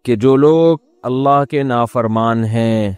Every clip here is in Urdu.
کہ جو لوگ اللہ کے نافرمان ہیں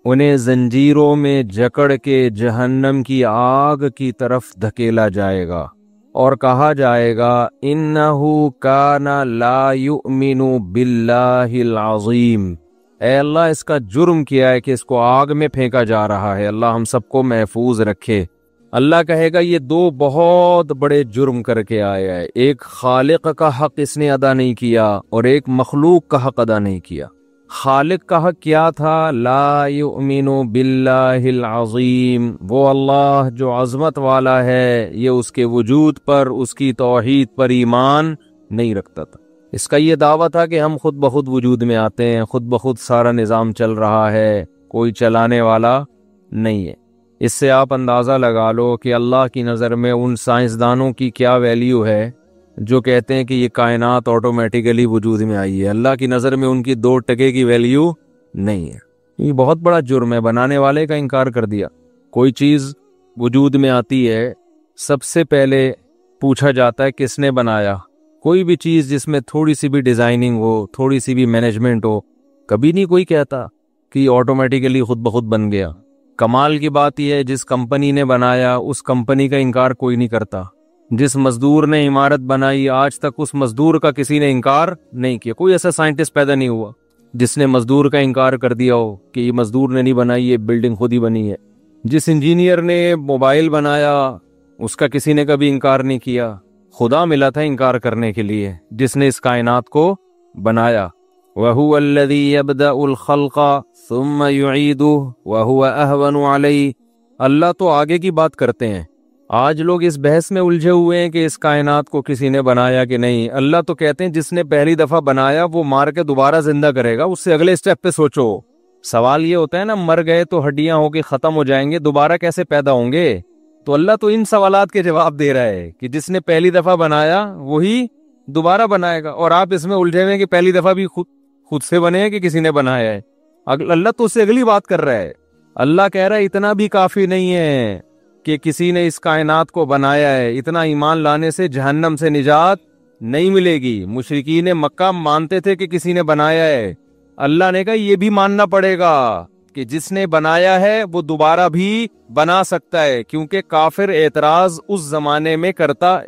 انہیں زنجیروں میں جکڑ کے جہنم کی آگ کی طرف دھکیلا جائے گا اور کہا جائے گا انہو کان لا یؤمن باللہ العظیم، اے اللہ اس کا جرم کیا ہے کہ اس کو آگ میں پھینکا جا رہا ہے، اللہ ہم سب کو محفوظ رکھے۔ اللہ کہے گا یہ دو بہت بڑے جرم کر کے آیا ہے، ایک خالق کا حق اس نے ادا نہیں کیا اور ایک مخلوق کا حق ادا نہیں کیا۔ خالق کا حق کیا تھا؟ لا یؤمن باللہ العظیم، وہ اللہ جو عظمت والا ہے یہ اس کے وجود پر، اس کی توحید پر ایمان نہیں رکھتا تھا۔ اس کا یہ دعویٰ تھا کہ ہم خود بخود وجود میں آتے ہیں، خود بخود سارا نظام چل رہا ہے، کوئی چلانے والا نہیں ہے۔ اس سے آپ اندازہ لگا لو کہ اللہ کی نظر میں ان سائنسدانوں کی کیا ویلیو ہے جو کہتے ہیں کہ یہ کائنات آٹومیٹیکلی وجود میں آئی ہے۔ اللہ کی نظر میں ان کی 2% کی ویلیو نہیں ہے۔ یہ بہت بڑا جرم ہے، بنانے والے کا انکار کر دیا۔ کوئی چیز وجود میں آتی ہے سب سے پہلے پوچھا جاتا ہے کس نے بنایا۔ کوئی بھی چیز جس میں تھوڑی سی بھی ڈیزائننگ ہو، تھوڑی سی بھی مینجمنٹ ہو، کبھی نہیں کوئی کہتا کہ یہ آٹومیٹیکلی خود بخود بن گیا۔ کمال کی بات یہ ہے جس کمپنی نے بنایا اس کمپنی کا انکار کوئی نہیں کرتا۔ جس مزدور نے عمارت بنائی آج تک اس مزدور کا کسی نے انکار نہیں کیا۔ کوئی ایسا سائنٹسٹ پیدا نہیں ہوا جس نے مزدور کا انکار کر دیا ہو کہ یہ مزدور نے نہیں بنائی، یہ بلڈنگ خود ہی بنی ہے۔ جس انجینئر نے موبائل بنایا اس کا کسی نے کبھی انکار نہیں کیا۔ خدا ملا تھا انکار کرنے کے لیے جس نے اس کائنات کو بنایا۔ وَهُوَ الَّذِي يَبْدَأُ الْخَلْقَ ثُمَّ يُعِيدُهُ وَهُوَ أَهْوَنُ عَلَيْهِ۔ اللہ تو آگے کی بات کرتے ہیں۔ آج لوگ اس بحث میں الجھے ہوئے ہیں کہ اس کائنات کو کسی نے بنایا کہ نہیں۔ اللہ تو کہتے ہیں جس نے پہلی دفعہ بنایا وہ مار کے دوبارہ زندہ کرے گا، اس سے اگلے سٹیپ پہ سوچو۔ سوال یہ ہوتا ہے نا، مر گئے تو ہڈیاں ہو کے ختم ہو جائیں گے، دوبارہ کیسے پیدا ہوں گے؟ تو اللہ تو ان سوالات کے جواب دے رہا ہے کہ جس نے پہلی دفعہ بنایا وہی دوبارہ بنائے گا، اور آپ اس میں الجھے ہوئے کہ پہلی دفعہ بھی خود سے بنے ہیں کہ کسی نے بنایا ہے۔ اللہ تو اس سے اگلی بات کر رہا ہے۔ اللہ کہہ رہا ہے اتنا بھی کافی نہیں ہے کہ کسی نے اس کائنات کو بنایا ہے، اتنا ایمان لانے سے جہنم سے نجات نہیں ملے گی۔ مشرکین مکہ مانتے تھے کہ کسی نے بنایا ہے، اللہ نے کہا یہ بھی ماننا پڑے گا کہ جس نے بنایا ہے وہ دوبارہ بھی بنا سکتا ہے، کیونکہ کافر اعتراض اس زمانے میں کرتا۔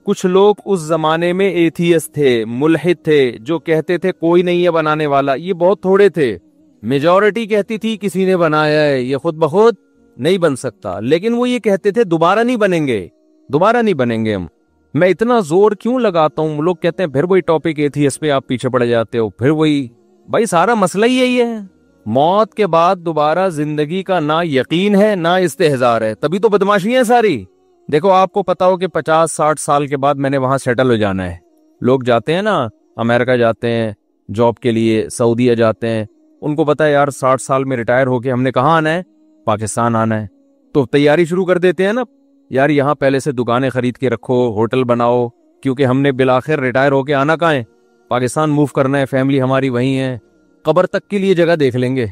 کچھ لوگ اس زمانے میں ایتھیسٹ تھے، ملحد تھے، جو کہتے تھے کوئی نہیں ہے بنانے والا۔ یہ بہت تھوڑے تھے، میجورٹی کہتی تھی کسی نے بنایا ہے، یہ خود بخود نہیں بن سکتا۔ لیکن وہ یہ کہتے تھے دوبارہ نہیں بنیں گے، دوبارہ نہیں بنیں گے ہم۔ میں اتنا زور کیوں لگاتا ہوں؟ لوگ کہتے ہیں پھر وہی ٹاپک ایتھیسٹ پہ آپ پیچھے پڑ جاتے ہو، پھر وہی۔ بھائی سارا مسئلہ ہی یہی ہے، موت کے بعد دوبارہ زندگی کا نہ یقین ہے نہ استحضار ہے، تبھی تو بدماشی ہیں ساری۔ دیکھو آپ کو پتا ہو کہ 50-60 سال کے بعد میں نے وہاں سیٹل ہو جانا ہے۔ لوگ جاتے ہیں نا، امریکہ جاتے ہیں جاب کے لیے، سعودیہ جاتے ہیں، ان کو پتا ہے یار 60 سال میں ریٹائر ہو کے ہم نے کہاں آنا ہے؟ پاکستان آنا ہے۔ تو تیاری شروع کر دیتے ہیں نا، یار یہاں پہلے سے دکانیں خرید کے رکھو، ہوٹل بناؤ، کیونکہ ہم نے بالآخر ریٹائر ہو کے آنا کہاں ہے؟ پاکستان موو کرنا ہے، فیملی ہماری وہیں ہے، قبر تک کے لیے جگہ دیکھ لیں گے۔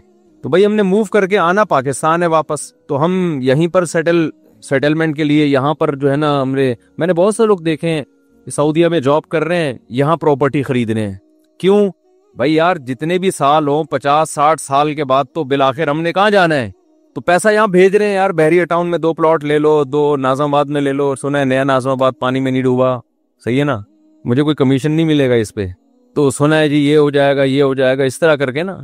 تو بھائی ہم نے موو کر کے آنا پاکستان ہے واپس، تو ہم یہیں پر سیٹلمنٹ کے لیے یہاں پر جو ہے نا، میں نے بہت سے لوگ دیکھے ہیں سعودیہ میں جاب کر رہے ہیں، یہاں پراپرٹی خریدنے ہیں۔ کیوں بھائی؟ یار جتنے بھی سال ہوں، 50-60 سال کے بعد تو بالآخر ہم نے کہاں جانا ہے؟ تو پیسہ یہاں بھیج رہے ہیں یار، بحریہ ٹاؤن میں 2 پلاٹ لے لو، 2 ناظم آباد میں لے لو، سنا ہے نیا ناظم آباد پانی میں نہیں ڈوبا، صحیح ہے نا؟ مجھے کوئی کمیشن نہیں ملے گا اس پہ، تو سنا ہے جی یہ ہو جائے گا، یہ ہو جائے گا، اس طرح کر کے نا۔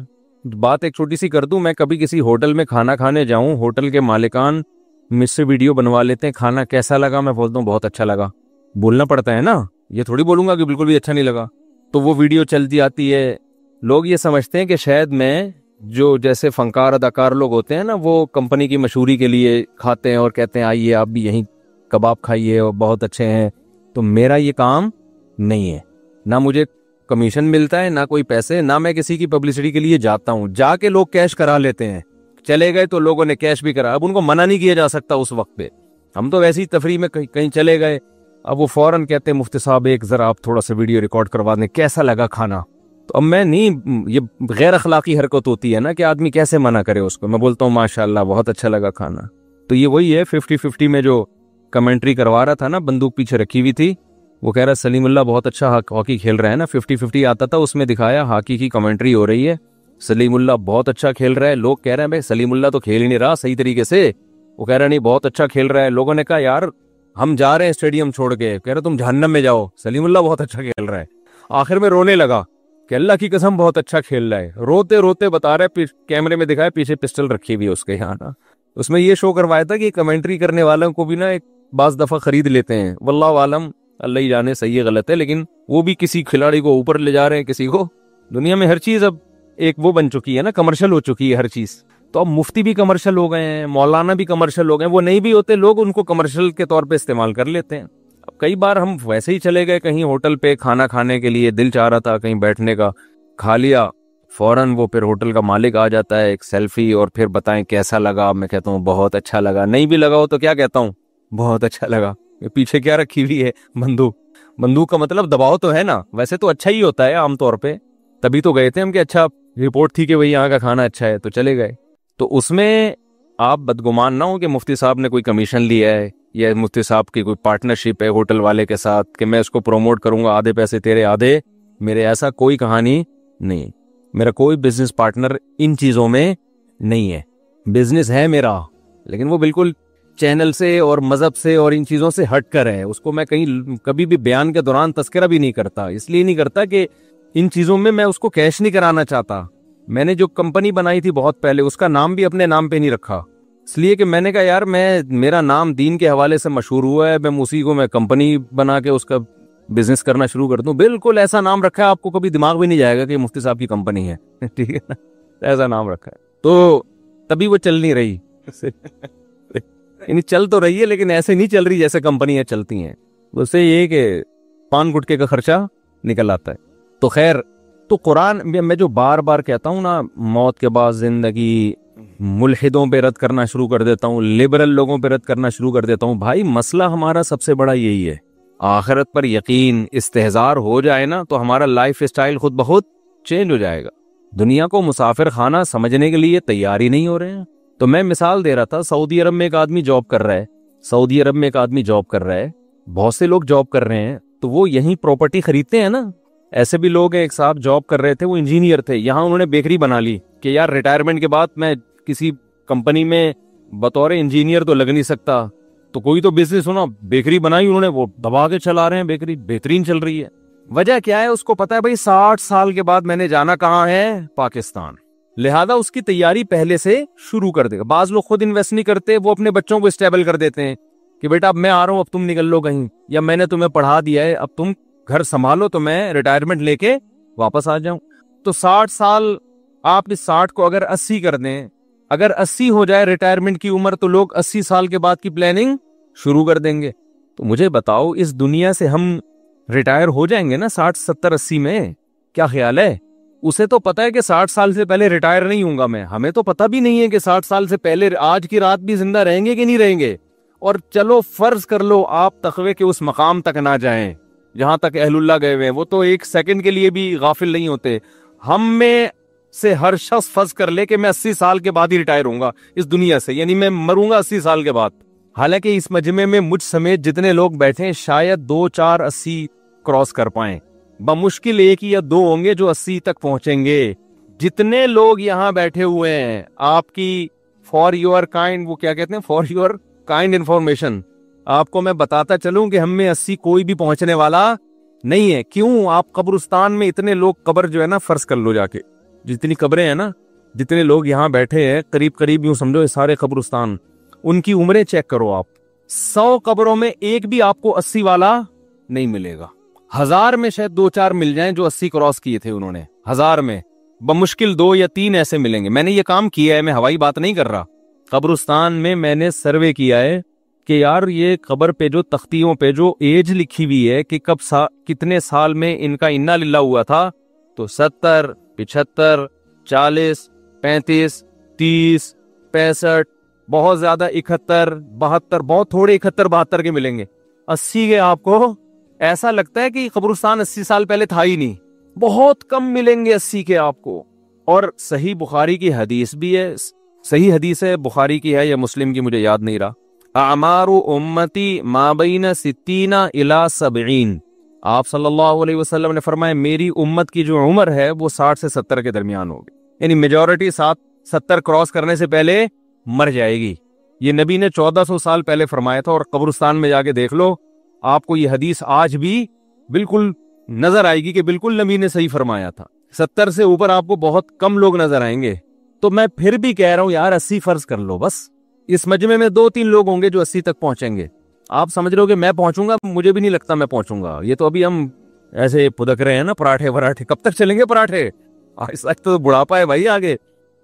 بات ایک چھوٹی سی کر دوں، میں کبھی کسی ہوٹل میں کھانا کھانے جاؤں، ہوٹل کے مالکان مجھ سے ویڈیو بنوا لیتے ہیں، کھانا کیسا لگا؟ میں بولتا ہوں بہت اچھا لگا، بولنا پڑتا ہے نا، یہ تھوڑی بولوں گا کہ بالکل بھی اچھا نہیں لگا۔ تو وہ ویڈیو چلتی آتی ہے، لوگ یہ سمجھتے ہیں کہ شاید میں جو جیسے فنکار اداکار لوگ ہوتے ہیں نا، وہ کمپنی کی مشہوری کے لیے کھاتے ہیں اور کہتے ہیں آئیے آپ بھی یہیں کباب کھائیے اور بہت اچھے ہیں۔ تو میرا یہ کام نہیں ہے، نہ مجھے کمیشن ملتا ہے، نہ کوئی پیسے، نہ میں کسی کی پبلسٹی کے لیے جاتا ہوں۔ جا کے لوگ کیش کرا لیتے ہیں، چلے گئے تو لوگوں نے کیش بھی کرا، اب ان کو منع نہیں کیا جا سکتا اس وقت پہ۔ ہم تو ویسی تفریح میں کہیں چلے گئے، اب وہ فوراً کہتے ہیں مفتی صاحب ایک ذرا آپ تھوڑا سا ویڈیو ریکارڈ کروا دیں، کیسا لگا کھانا؟ تو اب میں نہیں، یہ غیر اخلاقی حرکت ہوتی ہے نا کہ آدمی کیسے منع کرے اس کو۔ میں بولتا ہوں ماشاءاللہ بہت اچھا لگا کھانا۔ تو یہ وہی ہے 50-50 میں جو کمنٹری کروا رہا تھا نا، بندوق پیچھے رکھی ہوئی تھی، وہ کہہ رہا ہے سلیم اللہ بہت اچھا ہاکی کھیل رہا ہے نا, 50-50 آتا تھا اس میں دکھایا ہاکی کی کمنٹری ہو رہی ہے, سلیم اللہ بہت اچھا کھیل رہا ہے. لوگ کہہ رہے ہیں بھائی سلیم اللہ تو کھیل ہی نہیں رہا صحیح طریقے سے. وہ کہہ رہا نہیں بہت اچھا کھیل رہا ہے. لوگوں نے کہا یار ہم جا رہے ہیں اسٹیڈیم چھوڑ کے, کہہ رہے تم جہنم میں جاؤ, سلیم اللہ بہت اچھا کھیل رہا ہے. آخر میں رونے لگا کہ اللہ کی قسم بہت اچھا کھیل رہا ہے. روتے روتے بتا رہا ہے, کیمرے میں دکھایا پیچھے پسٹل رکھی ہوئی ہے اس کے یہاں نا. اس میں یہ شو کروایا تھا کہ کمنٹری کرنے والوں کو بھی نا ایک بعض دفعہ خرید لیتے ہیں, واللہ عالم اللہ ہی جانے صحیح ہے غلط ہے, لیکن وہ بھی کسی کھلاڑی کو اوپر لے جا رہے ہیں کسی کو. دنیا میں ہر چیز اب ایک وہ بن چکی ہے نا, کمرشل ہو چکی ہے ہر چیز. تو اب مفتی بھی کمرشل ہو گئے ہیں, مولانا بھی کمرشل ہو گئے ہیں. وہ نہیں بھی ہوتے لوگ ان کو کمرشل کے طور پہ استعمال کر لیتے ہیں. اب کئی بار ہم ویسے ہی چلے گئے کہیں ہوٹل پہ کھانا کھانے کے لیے, دل چاہ رہا تھا کہیں بیٹھنے کا, کھا لیا, فوراً وہ پھر ہوٹل کا مالک آ جاتا ہے ایک سیلفی اور پھر بتائیں کیسا لگا. میں کہتا ہوں بہت اچھا لگا. نہیں بھی لگا ہو تو کیا کہتا ہوں, بہت اچھا لگا. پیچھے کیا رکھی ہوئی ہے, بندوق. بندوق کا مطلب دباؤ تو ہے نا, ویسے تو اچھا ہی ہوتا ہے عام طور پہ, تبھی تو گئے تھے ہم کہ اچھا رپورٹ تھی کہ بھئی یہاں کا کھانا اچھا ہے تو چلے گئے. تو اس میں آپ بدگمان نہ ہو کہ مفتی صاحب نے کوئی کمیشن لیا ہے یا مفتی صاحب کی کوئی پارٹنرشپ ہے ہوٹل والے کے ساتھ کہ میں اس کو پروموٹ کروں گا, آدھے پیسے تیرے آدھے میرے, ایسا کوئی کہانی نہیں. میرا کوئی بزنس پارٹنر ان چیزوں میں نہیں ہے. بزنس ہے میرا لیکن وہ بالکل چینل سے اور مذہب سے اور ان چیزوں سے ہٹ کر ہے. اس کو میں کہیں کبھی بھی بیان کے دوران تذکرہ بھی نہیں کرتا. اس لیے نہیں کرتا کہ ان چیزوں میں اس کو کیش نہیں کرانا چاہتا. میں نے جو کمپنی بنائی تھی بہت پہلے, اس کا نام بھی اپنے نام پہ نہیں رکھا, اس لیے کہ میں نے کہا یار میرا نام دین کے حوالے سے مشہور ہوا ہے, میں اسی کو میں کمپنی بنا کے اس کا بزنس کرنا شروع کر دوں. بالکل ایسا نام رکھا ہے, آپ کو کبھی دماغ بھی نہیں جائے گا کہ مفتی صاحب کی کمپنی ہے. ٹھیک ہے نا, ایسا نام رکھا ہے. تو تبھی وہ چل نہیں رہی, یعنی چل تو رہی ہے لیکن ایسے نہیں چل رہی جیسے کمپنیاں چلتی ہیں. اس سے یہ کہ پان گٹکے کا خرچہ نکل آتا ہے. تو خیر, تو قرآن میں جو بار بار کہتا ہوں نا, موت کے بعد زندگی, ملحدوں پہ رد کرنا شروع کر دیتا ہوں, لبرل لوگوں پہ رد کرنا شروع کر دیتا ہوں. بھائی مسئلہ ہمارا سب سے بڑا یہی ہے, آخرت پر یقین استحضار ہو جائے نا تو ہمارا لائف اسٹائل خود بخود چینج ہو جائے گا. دنیا کو مسافر خانہ سمجھنے کے لیے تیار ہی نہیں ہو رہے ہیں. تو میں مثال دے رہا تھا, سعودی عرب میں ایک آدمی جاب کر رہا ہے, بہت سے لوگ جاب کر رہے ہیں, تو وہ یہیں پراپرٹی خریدتے ہیں نا. ایسے بھی لوگ ایک صاحب جاب کر رہے تھے, وہ انجینئر تھے, یہاں انہوں نے بیکری بنا لی کہ یار ریٹائرمنٹ کے بعد میں کسی کمپنی میں بطور انجینئر تو لگ نہیں سکتا, تو کوئی تو بزنس ہونا, بیکری بنائی انہوں نے, وہ دبا کے چلا رہے ہیں, بیکری بہترین چل رہی ہے. وجہ کیا ہے, اس کو پتا ہے بھائی 60 سال کے بعد میں نے جانا کہاں ہے, پاکستان, لہذا اس کی تیاری پہلے سے شروع کر دے گا. بعض لوگ خود انویسٹ نہیں کرتے, وہ اپنے بچوں کو اسٹیبل کر دیتے ہیں کہ بیٹا اب میں آ رہا ہوں, اب تم نکل لو کہیں, یا میں نے تمہیں پڑھا دیا ہے, اب تم گھر سنبھالو تو میں ریٹائرمنٹ لے کے واپس آ جاؤں. تو 60 سال, آپ اس 60 کو اگر 80 کر دیں, اگر 80 ہو جائے ریٹائرمنٹ کی عمر, تو لوگ 80 سال کے بعد کی پلاننگ شروع کر دیں گے. تو مجھے بتاؤ اس دنیا سے ہم ریٹائر ہو جائیں گے نا 60, 70, 80 میں, کیا خیال ہے؟ اسے تو پتا ہے کہ 60 سال سے پہلے ریٹائر نہیں ہوں گا میں, ہمیں تو پتا بھی نہیں ہے کہ 60 سال سے پہلے آج کی رات بھی زندہ رہیں گے کہ نہیں رہیں گے. اور چلو فرض کر لو آپ تقوی کے اس مقام تک نہ جائیں جہاں تک اہل اللہ گئے ہوئے ہیں, وہ تو ایک سیکنڈ کے لیے بھی غافل نہیں ہوتے. ہم میں سے ہر شخص فرض کر لے کہ میں 80 سال کے بعد ہی ریٹائر ہوں گا اس دنیا سے, یعنی میں مروں گا 80 سال کے بعد. حالانکہ اس مجمع میں مجھ سمیت جتنے لوگ بیٹھے ہیں شاید 2, 4, 80 کراس کر پائیں, بمشکل 1 یا 2 ہوں گے جو 80 تک پہنچیں گے. جتنے لوگ یہاں بیٹھے ہوئے ہیں, آپ کی فار یور کائنڈ, وہ کیا کہتے ہیں, فار یور کائنڈ انفارمیشن, آپ کو میں بتاتا چلوں کہ ہم میں 80 کوئی بھی پہنچنے والا نہیں ہے. کیوں؟ آپ قبرستان میں اتنے لوگ, قبر جو ہے نا فرض کر لو جا کے, جتنی قبریں ہیں نا, جتنے لوگ یہاں بیٹھے ہیں قریب یوں سمجھو سارے قبرستان, ان کی عمریں چیک کرو آپ, 100 قبروں میں ایک بھی آپ کو 80 والا نہیں ملے گا. 1000 میں شاید 2, 4 مل جائیں جو 80 کراس کیے تھے انہوں نے, 1000 میں بمشکل 2 یا 3 ایسے ملیں گے. میں نے یہ کام کیا ہے, میں ہوائی بات نہیں کر رہا. قبرستان میں میں نے سروے کیا ہے کہ یار یہ قبر پہ جو تختیوں پہ جو ایج لکھی ہوئی ہے کہ کتنے سال میں ان کا انا للہ ہوا تھا, تو 70, 75, 40, 35, 30, 65, بہت زیادہ 71, 72, بہت تھوڑے 71, 72 کے ملیں گے. 80 کے آپ کو ایسا لگتا ہے کہ قبرستان 80 سال پہلے تھا ہی نہیں, بہت کم ملیں گے 80 کے آپ کو. اور صحیح بخاری کی حدیث بھی ہے, صحیح حدیث ہے, بخاری کی ہے یا مسلم کی, مجھے یاد نہیں رہا, اعمار امتی ما بین 60 الی 70, آپ صلی اللہ علیہ وسلم نے فرمایا میری امت کی جو عمر ہے وہ 60 سے 70 کے درمیان ہوگی، یعنی میجورٹی 70 کراس کرنے سے پہلے مر جائے گی۔ یہ نبی نے 1400 سال پہلے فرمایا تھا، اور قبرستان میں جا کے دیکھ لو، آپ کو یہ حدیث آج بھی بالکل نظر آئے گی کہ بالکل نبی نے صحیح فرمایا تھا۔ 70 سے اوپر آپ کو بہت کم لوگ نظر آئیں گے۔ تو میں پھر بھی کہہ رہا ہوں یار 80 فرض کر لو، بس اس مجمع میں 2-3 لوگ ہوں گے جو 80 تک پہنچیں گے۔ آپ سمجھ رہے ہو کہ میں پہنچوں گا؟ مجھے بھی نہیں لگتا میں پہنچوں گا۔ یہ تو ابھی ہم ایسے پدک رہے ہیں نا، پراٹھے، کب تک چلیں گے پراٹھے؟ اس وقت تو بڑھاپا ہے بھائی آگے۔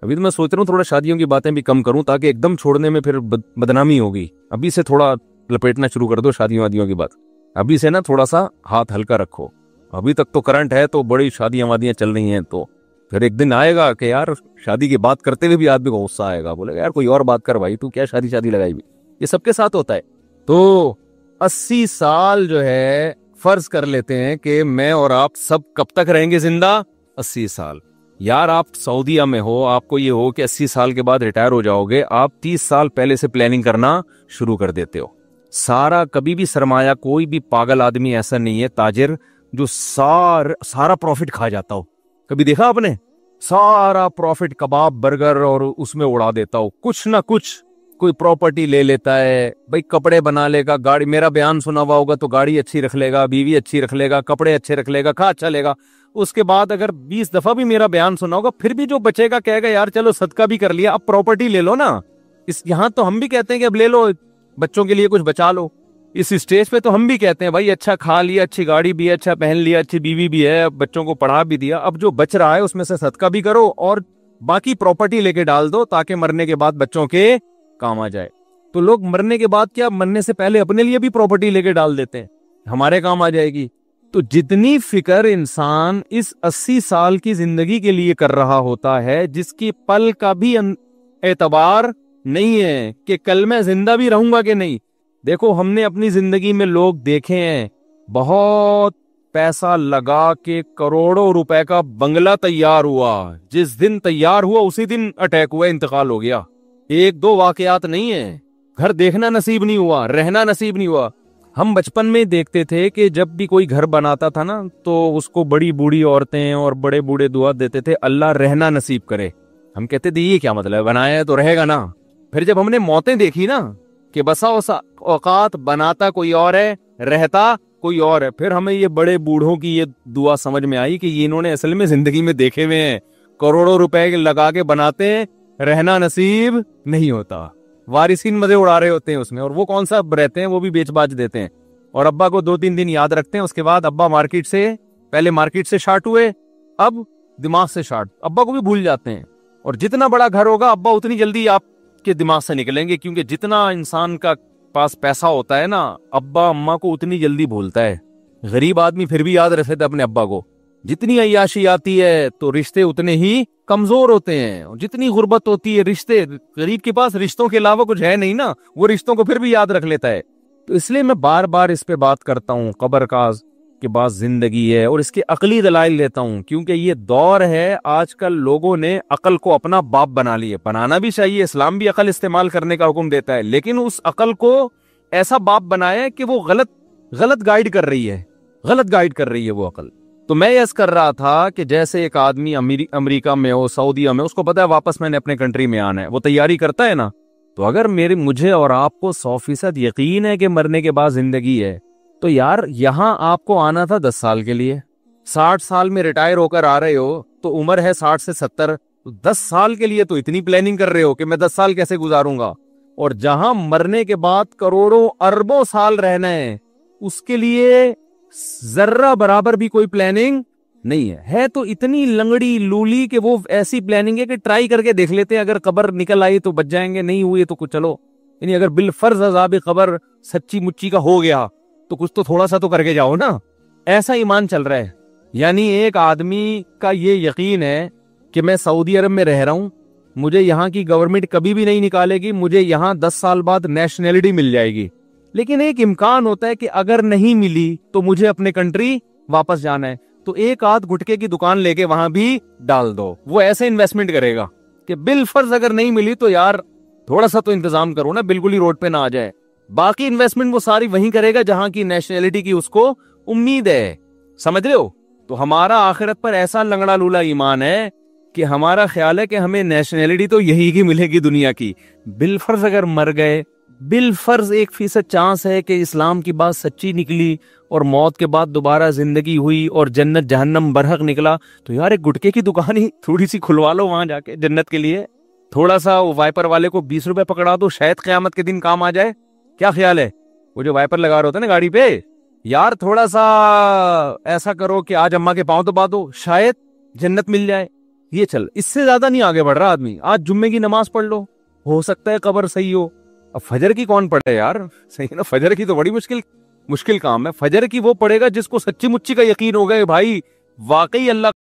ابھی تو میں سوچ رہا ہوں تھوڑا شادیوں کی باتیں بھی کم کروں، تاکہ ایک دم چھوڑنے میں پھر بدنامی ہوگی۔ ابھی سے تھوڑا لپیٹنا شروع کر دو شادیوں وادیوں کی بات، ابھی سے نا تھوڑا سا ہاتھ ہلکا رکھو۔ ابھی تک تو کرنٹ ہے تو بڑی شادیاں وادیاں چل رہی ہیں، تو پھر ایک دن آئے گا کہ یار شادی کی بات کرتے ہوئے بھی آدمی کو غصہ آئے گا، بولے گا یار کوئی اور بات کر بھائی، تو کیا شادی لگائی بھی۔ یہ سب کے ساتھ ہوتا ہے۔ تو 80 سال جو ہے فرض کر لیتے ہیں کہ میں اور آپ سب کب تک رہیں گے زندہ؟ 80 سال۔ یار آپ سعودیہ میں ہو، آپ کو یہ ہو کہ 80 سال کے بعد ریٹائر ہو جاؤ گے، آپ 30 سال پہلے سے پلاننگ کرنا شروع کر دیتے ہو۔ سارا کبھی بھی سرمایہ، کوئی بھی پاگل آدمی ایسا نہیں ہے تاجر جو سارا پروفٹ کھا جاتا ہو۔ کبھی دیکھا آپ نے؟ سارا پروفٹ کباب برگر اور اس میں اڑا دیتا ہو۔ کچھ نہ کچھ کوئی پراپرٹی لے لیتا ہے، بھائی کپڑے بنا لے گا، گاڑی، میرا بیان سنا ہوا ہوگا تو گاڑی اچھی رکھ لے گا، بیوی اچھی رکھ لے گا، کپڑے اچھے رکھ لے گا، کھا اچھا لے گا۔ اس کے بعد اگر 20 دفعہ بھی میرا بیان سنا ہوگا، پھر بھی جو بچے گا کہے گا یار چلو صدقہ بھی کر لیا، اب پراپرٹی لے لو نا۔ یہاں تو ہم بھی کہتے ہیں کہ اب لے لو، بچوں کے لیے کچھ بچا لو۔ اس اسٹیج پہ تو ہم بھی کہتے ہیں بھائی اچھا کھا لیا، اچھی گاڑی بھی ہے، اچھا پہن لیا، اچھی بیوی بھی ہے، بچوں کو پڑھا بھی دیا، اب جو بچ رہا ہے اس میں سے صدقہ بھی کرو اور باقی پراپرٹی لے کے ڈال دو تاکہ مرنے کے بعد بچوں کے کام آ جائے۔ تو لوگ مرنے کے بعد کیا، مرنے سے پہلے اپنے لیے بھی پراپرٹی لے کے ڈال دیتے ہیں، ہمارے کام آ جائے گی۔ تو جتنی فکر انسان اس 80 سال کی زندگی کے لیے کر رہا ہوتا ہے، جس کی پل کا بھی اعتبار نہیں ہے کہ کل میں زندہ بھی رہوں گا کہ نہیں۔ دیکھو ہم نے اپنی زندگی میں لوگ دیکھے ہیں، بہت پیسہ لگا کے کروڑوں روپے کا بنگلہ تیار ہوا، جس دن تیار ہوا اسی دن اٹیک ہوا، انتقال ہو گیا۔ 1-2 واقعات نہیں ہیں، گھر دیکھنا نصیب نہیں ہوا، رہنا نصیب نہیں ہوا۔ ہم بچپن میں دیکھتے تھے کہ جب بھی کوئی گھر بناتا تھا نا تو اس کو بڑی بوڑھی عورتیں اور بڑے بوڑھے دعا دیتے تھے اللہ رہنا نصیب کرے۔ ہم کہتے تھے یہ کیا مطلب ہے، بنایا ہے تو رہے گا نا۔ پھر جب ہم نے موتیں دیکھی نا کہ بسا اوقات بناتا کوئی اور ہے، رہتا کوئی اور ہے، پھر ہمیں یہ بڑے بوڑھوں کی یہ دعا سمجھ میں آئی کہ یہ انہوں نے اصل میں زندگی میں دیکھے ہوئے ہیں، کروڑوں روپے لگا کے بناتے ہیں، رہنا نصیب نہیں ہوتا، وارثین مزے اڑا رہے ہوتے ہیں اس میں، اور وہ کون سا رہتے ہیں، وہ بھی بیچ باچ دیتے ہیں، اور ابا کو 2-3 دن یاد رکھتے ہیں، اس کے بعد ابا پہلے مارکیٹ سے شارٹ ہوئے، اب دماغ سے شارٹ، ابا کو بھی بھول جاتے ہیں۔ اور جتنا بڑا گھر ہوگا ابا اتنی جلدی آپ کے دماغ سے نکلیں گے، کیونکہ جتنا انسان کا پاس پیسہ ہوتا ہے نا، ابا اماں کو اتنی جلدی بھولتا ہے۔ غریب آدمی پھر بھی یاد رکھتے تھے اپنے ابا کو۔ جتنی عیاشی آتی ہے تو رشتے اتنے ہی کمزور ہوتے ہیں، اور جتنی غربت ہوتی ہے رشتے، غریب کے پاس رشتوں کے علاوہ کچھ ہے نہیں نا، وہ رشتوں کو پھر بھی یاد رکھ لیتا ہے۔ تو اس لیے میں بار بار اس پہ بات کرتا ہوں، قبر کا کے بعد زندگی ہے، اور اس کے عقلی دلائل لیتا ہوں، کیونکہ یہ دور ہے آج کل لوگوں نے عقل کو اپنا باپ بنا لیے۔ بنانا بھی چاہیے، اسلام بھی عقل استعمال کرنے کا حکم دیتا ہے، لیکن اس عقل کو ایسا باپ بنایا ہے کہ وہ غلط گائیڈ کر رہی ہے وہ عقل۔ تو میں یس کر رہا تھا کہ جیسے ایک آدمی امریکہ میں ہو، سعودیہ میں، اس کو پتا ہے واپس میں نے اپنے کنٹری میں آنا ہے، وہ تیاری کرتا ہے نا۔ تو اگر مجھے اور آپ کو 100% یقین ہے کہ مرنے کے بعد زندگی ہے، تو یار یہاں آپ کو آنا تھا 10 سال کے لیے، 60 سال میں ریٹائر ہو کر آ رہے ہو تو عمر ہے 60 سے 70، 10 سال کے لیے تو اتنی پلاننگ کر رہے ہو کہ میں 10 سال کیسے گزاروں گا، اور جہاں مرنے کے بعد کروڑوں اربوں سال رہنا ہے اس کے لیے ذرہ برابر بھی کوئی پلاننگ نہیں ہے تو اتنی لنگڑی لولی کہ وہ ایسی پلاننگ ہے کہ ٹرائی کر کے دیکھ لیتے ہیں، اگر قبر نکل آئی تو بچ جائیں گے، نہیں ہوئی تو کچھ چلو، یعنی اگر بالفرض عذاب قبر سچی مچی کا ہو گیا تو کچھ تو تھوڑا سا تو کر کے جاؤ نا، ایسا ایمان چل رہا ہے۔ یعنی ایک آدمی کا یہ یقین ہے کہ میں سعودی عرب میں رہ رہا ہوں، مجھے یہاں کی گورنمنٹ کبھی بھی نہیں نکالے گی، مجھے یہاں 10 سال بعد نیشنلٹی مل جائے گی، لیکن ایک امکان ہوتا ہے کہ اگر نہیں ملی تو مجھے اپنے کنٹری واپس جانا ہے، تو ایک آدھ گٹکے کی دکان لے کے وہاں بھی ڈال دو، وہ ایسے انویسٹمنٹ کرے گا کہ بالفرض اگر نہیں ملی تو یار تھوڑا سا تو انتظام کرو نا، بالکل ہی روڈ پہ نہ آ جائے۔ باقی انویسٹمنٹ وہ ساری وہیں کرے گا جہاں کی نیشنلٹی کی اس کو امید ہے. سمجھ رہے ہو؟ تو ہمارا آخرت پر ایسا لنگڑا لولا ایمان ہے کہ ہمارا خیال ہے کہ ہمیں نیشنلٹی تو یہی کی ملے گی دنیا کی. بالفرض اگر مر گئے، بالفرض 1% چانس ہے کہ اسلام کی بات سچی نکلی اور موت کے بعد دوبارہ زندگی ہوئی اور جنت جہنم برحق نکلا، تو یار ایک گٹکے کی دکان ہی تھوڑی سی کھلوا لو وہاں جا کے جنت کے لیے. تھوڑا سا وائپر والے کو 20 روپے پکڑا دو، شاید قیامت کے دن کام آ جائے. کیا خیال ہے؟ وہ جو وائپر لگا رہا ہوتا ہے نا گاڑی پہ، یار تھوڑا سا ایسا کرو کہ آج اماں کے پاؤں تو بات ہو، شاید جنت مل جائے. یہ چل، اس سے زیادہ نہیں آگے بڑھ رہا آدمی. آج جمعے کی نماز پڑھ لو، ہو سکتا ہے قبر صحیح ہو. اب فجر کی کون پڑھے یار؟ صحیح نا، فجر کی تو بڑی مشکل کام ہے. فجر کی وہ پڑھے گا جس کو سچی مچی کا یقین ہوگا کہ بھائی واقعی اللہ